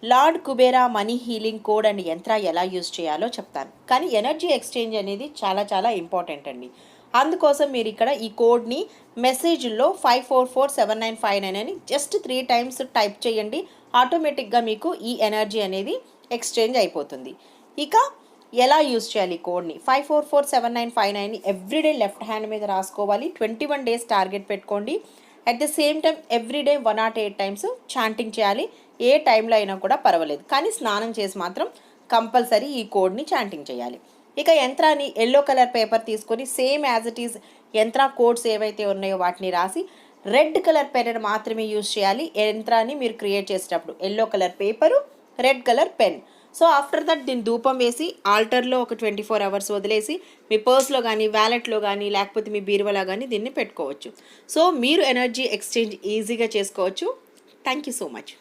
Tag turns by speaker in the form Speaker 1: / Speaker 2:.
Speaker 1: Lord Kubera money healing code and యంత్ర ఎలా use చేయాలో చెప్తాను. కానీ ఎనర్జీ ఎక్స్చేంజ్ అనేది చాలా చాలా ఇంపార్టెంట్ అండి. అందుకోసం మీరు ఇక్కడ ఈ కోడ్ని మెసేజ్లో 544759 అని జస్ట్ 3 టైమ్స్ టైప్ చేయండి. ఆటోమేటిక్గా మీకు ఈ ఎనర్జీ అనేది ఎక్స్చేంజ్ అయిపోతుంది. ఇక ఎలా యూజ్ చేయాలి కోడ్ని? 544759 ఎవ్రీడే లెఫ్ట్ హ్యాండ్ మీద రాసుకోవాలి. 21 డేస్ టార్గెట్ పెట్టుకోండి. At the same time everyday 108 times chanting చేయాలి. ఏ టైంలో అయినా కూడా పర్వాలేదు, కానీ స్నానం చేసి మాత్రం కంపల్సరీ ఈ కోడ్ని చాంటింగ్ చేయాలి. ఇక యంత్రాన్ని ఎల్లో కలర్ పేపర్ తీసుకొని సేమ్ యాజ్ ఇట్ ఈజ్ యంత్ర కోడ్స్ ఏవైతే ఉన్నాయో వాటిని రాసి రెడ్ కలర్ పెన్ మాత్రమే యూజ్ చేయాలి. యంత్రాన్ని మీరు క్రియేట్ చేసేటప్పుడు yellow colour paper, red colour pen. So after that దీన్ని ధూపం వేసి ఆల్టర్లో ఒక 24 అవర్స్ వదిలేసి మీ పర్స్లో కానీ వ్యాలెట్లో కానీ లేకపోతే మీ బీరువలో కానీ దీన్ని పెట్టుకోవచ్చు. సో మీరు ఎనర్జీ ఎక్స్చేంజ్ ఈజీగా చేసుకోవచ్చు. Thank you so much.